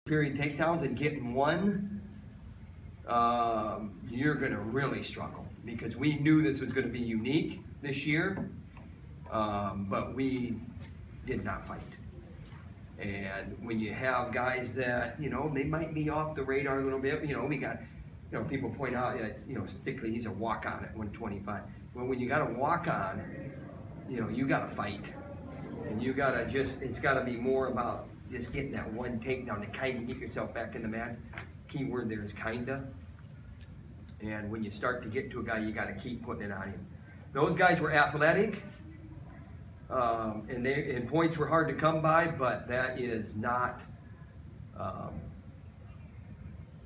period takedowns and getting one, you're going to really struggle, because we knew this was going to be unique this year, but we did not fight. And when you have guys that, you know, they might be off the radar a little bit, you know, we got, you know, people point out that, you know, Stickley, he's a walk-on at 125. Well, when you got a walk-on, you know, you got to fight. And you got to just, it's got to be more about just getting that one takedown to kind of get yourself back in the match. Key word there is kinda. And when you start to get to a guy, you got to keep putting it on him. Those guys were athletic. And points were hard to come by, but that is not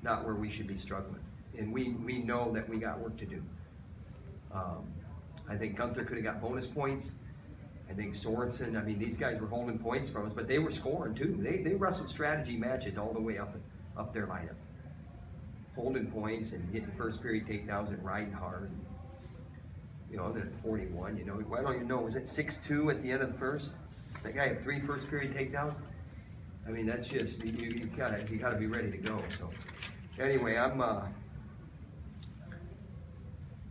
where we should be struggling. And we know that we got work to do. I think Gunther could have got bonus points. I think Sorensen, I mean, these guys were holding points from us, but they were scoring too. They wrestled strategy matches all the way up their lineup. Holding points and getting first period takedowns and riding hard. You know, then at 41, you know, I don't even know, was it 6-2 at the end of the first? That guy had 3 first period takedowns? I mean, that's just, you gotta be ready to go. So anyway,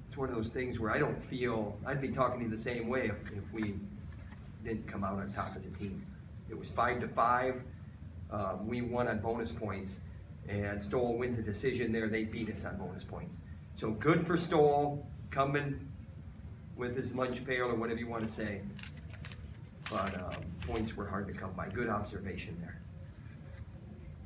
it's one of those things where I don't feel, I'd be talking to you the same way if we didn't come out on top as a team. It was 5-5. We won on bonus points, and Stoll wins the decision there. They beat us on bonus points. So good for Stoll, coming with his lunch pail or whatever you want to say. But points were hard to come by. Good observation there.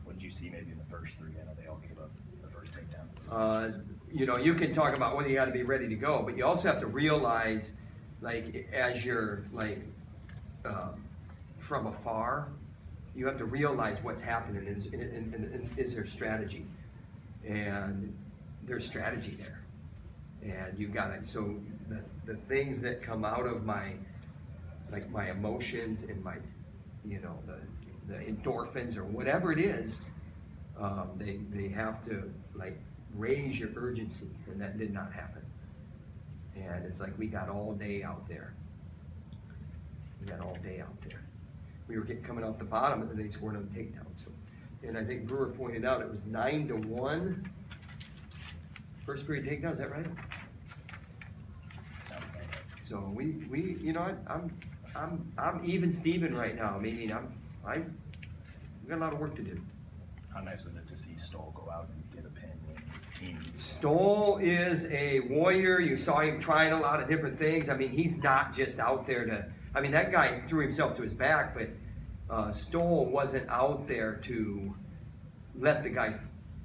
What did you see maybe in the first 3? I know they all gave up the first takedown. You know, you can talk about whether you got to be ready to go, but you also have to realize, like, as you're, like, from afar, you have to realize what's happening and is there strategy. And there's strategy there. And you got it. So the things that come out of my emotions and my, you know, the endorphins or whatever it is, they have to, like, raise your urgency, and that did not happen. And it's like we got all day out there. We were coming off the bottom, and then they scored on the takedown. So, and I think Brewer pointed out it was 9-1. First period takedown, is that right? So we you know, I'm even Steven right now. Meaning we got a lot of work to do. How nice was it to see Stoll go out and get a pin with his team? Stoll is a warrior. You saw him trying a lot of different things. I mean, he's not just out there to, I mean, that guy threw himself to his back, but Stoll wasn't out there to let the guy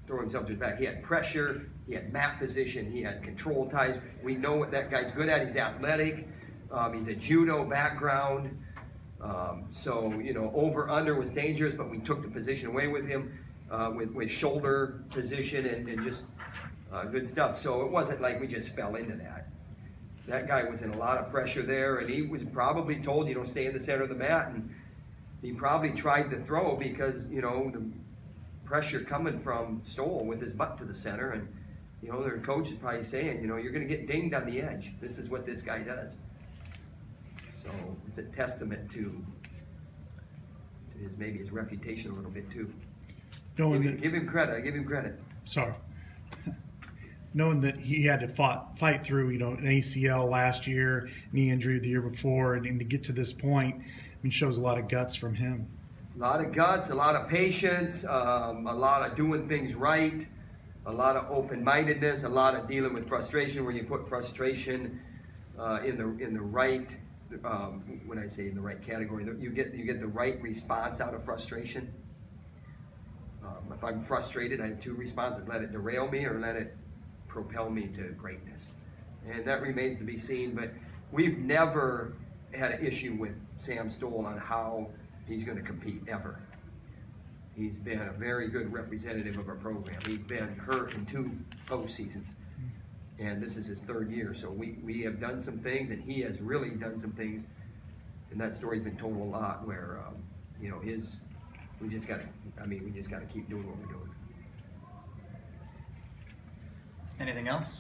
throw himself to his back. He had pressure, he had mat position, he had control ties. We know what that guy's good at. He's athletic. He's a judo background. So, you know, over-under was dangerous, but we took the position away with him with shoulder position and just good stuff. So it wasn't like we just fell into that. That guy was in a lot of pressure there, and he was probably told, you know, stay in the center of the mat, and he probably tried to throw because, you know, the pressure coming from Stoll with his butt to the center, and, you know, their coach is probably saying, you know, you're going to get dinged on the edge. This is what this guy does. So it's a testament to maybe his reputation a little bit too. Give him credit. I give him credit. Sorry. Knowing that he had to fight through, you know, an ACL last year, knee injury the year before, and to get to this point, I mean, shows a lot of guts from him. A lot of guts, a lot of patience, a lot of doing things right, a lot of open-mindedness, a lot of dealing with frustration. Where you put frustration in the right, when I say in the right category, you get the right response out of frustration. If I'm frustrated, I have 2 responses: let it derail me or let it propel me to greatness. And that remains to be seen, but we've never had an issue with Sam Stoll on how he's going to compete, ever. He's been a very good representative of our program. He's been hurt in 2 postseasons, and this is his 3rd year. So we have done some things, and he has really done some things, and that story's been told a lot where, you know, we just got to keep doing what we're doing. Anything else?